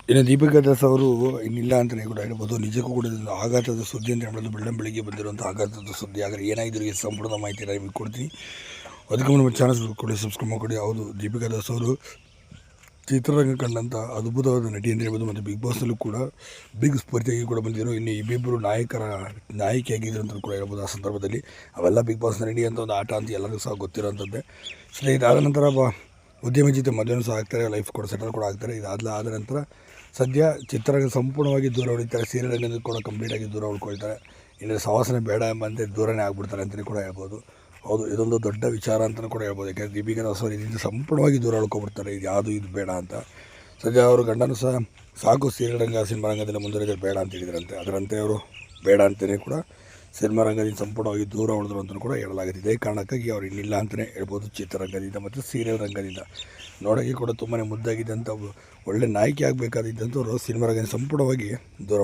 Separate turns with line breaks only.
ಇನ್ನು ದೀಪಿಕಾ ದಾಸ್ ಅವರು ಇನ್ನಿಲ್ಲ ಅಂತಲೇ ಕೂಡ ಹೇಳ್ಬೋದು. ನಿಜಕ್ಕೂ ಕೂಡ ಇದೊಂದು ಆಘಾತದ ಸುದ್ದಿ ಅಂತ ಹೇಳ್ಬೋದು. ಬೆಳಗ್ಗೆ ಬಂದಿರುವಂಥ ಆಘಾತದ ಸುದ್ದಿ. ಆದರೆ ಏನಾಗಿದ್ರು ಈ ಸಂಪೂರ್ಣ ಮಾಹಿತಿ ನಿಮಗೆ ಕೊಡ್ತೀನಿ. ಅದಕ್ಕೆ ನಮ್ಮ ಚಾನಲ್ ಕೊಡಿ, ಸಬ್ಸ್ಕ್ರೈಬ್ ಮಾಡಿ. ಹೌದು, ದೀಪಿಕಾ ದಾಸ್ ಅವರು ಚಿತ್ರರಂಗ ಕಂಡಂಥ ಅದ್ಭುತವಾದ ನಟಿ ಅಂತ ಹೇಳ್ಬೋದು. ಮತ್ತು ಬಿಗ್ ಬಾಸ್ನಲ್ಲೂ ಕೂಡ ಬಿಗ್ ಸ್ಪರ್ಧೆಯಾಗಿ ಕೂಡ ಬಂದಿದ್ದರು. ಇನ್ನು ಇಬ್ಬಿಬ್ಬರು ನಾಯಕಿಯಾಗಿದ್ರು ಅಂತ ಕೂಡ ಹೇಳ್ಬೋದು. ಆ ಸಂದರ್ಭದಲ್ಲಿ ಅವೆಲ್ಲ ಬಿಗ್ ಬಾಸ್ನ ನಡಿ ಅಂತ ಒಂದು ಆಟ ಅಂತ ಎಲ್ಲರಿಗೂ ಸಹ ಗೊತ್ತಿರೋಂಥದ್ದೇ. ಸೊ ಇದಾದ ನಂತರ ಉದ್ಯಮಜಿತ ಮದುವೆನೂ ಸಹ ಆಗ್ತಾರೆ, ಲೈಫ್ ಕೂಡ ಸೆಟಲ್ ಕೂಡ ಆಗ್ತಾರೆ. ಆದ ನಂತರ ಸದ್ಯ ಚಿತ್ರರಂಗ ಸಂಪೂರ್ಣವಾಗಿ ದೂರ ಉಳಿತಾರೆ. ಸೀರಿಯಲ್ ರಂಗದಿಂದ ಕೂಡ ಕಂಪ್ಲೀಟಾಗಿ ದೂರ ಉಳ್ಕೊಳ್ತಾರೆ. ಇನ್ನು ಸವಾಸನೆ ಬೇಡ ಎಂಬಂತೆ ದೂರನೇ ಆಗ್ಬಿಡ್ತಾರೆ ಅಂತಲೇ ಕೂಡ ಹೇಳ್ಬೋದು. ಹೌದು, ಇದೊಂದು ದೊಡ್ಡ ವಿಚಾರ ಅಂತಲೂ ಕೂಡ ಹೇಳ್ಬೋದು. ಯಾಕೆಂದರೆ ದೀಪಿಕಾ ದಾಸ್ ಅವರು ಇದರಿಂದ ಸಂಪೂರ್ಣವಾಗಿ ದೂರ ಉಳ್ಕೊಬಿಡ್ತಾರೆ. ಇದು ಬೇಡ ಅಂತ. ಸದ್ಯ ಅವರು ಗಂಡನೂ ಸಹ ಸಾಕು ಸೀರಿಯಲ್ ರಂಗ ಸಿನಿಮಾ ರಂಗದಲ್ಲಿ ಮುಂದುವರಿದರೆ ಬೇಡ ಅಂತ ಹೇಳಿದ್ರಂತೆ. ಅದರಂತೆ ಅವರು ಬೇಡ ಅಂತಲೇ ಕೂಡ ಸಿನಿಮಾ ರಂಗದಿಂದ ಸಂಪೂರ್ಣವಾಗಿ ದೂರ ಉಳಿದ್ರು ಅಂತಲೂ ಕೂಡ ಹೇಳಲಾಗಿದೆ. ಇದೇ ಕಾರಣಕ್ಕಾಗಿ ಅವ್ರು ಇನ್ನಿಲ್ಲ ಅಂತಲೇ ಹೇಳ್ಬೋದು. ಚಿತ್ರರಂಗದಿಂದ ಮತ್ತು ಸೀರಿಯಲ್ ರಂಗದಿಂದ ನೋಡೋಕ್ಕೆ ಕೂಡ ತುಂಬಾ ಮುದ್ದಾಗಿದ್ದಂಥ ಒಳ್ಳೆ ನಾಯಕಿ ಆಗಬೇಕಾದಿದ್ದಂಥವ್ರು ಸಿನಿಮಾ ರಂಗದಿಂದ ಸಂಪೂರ್ಣವಾಗಿ ದೂರ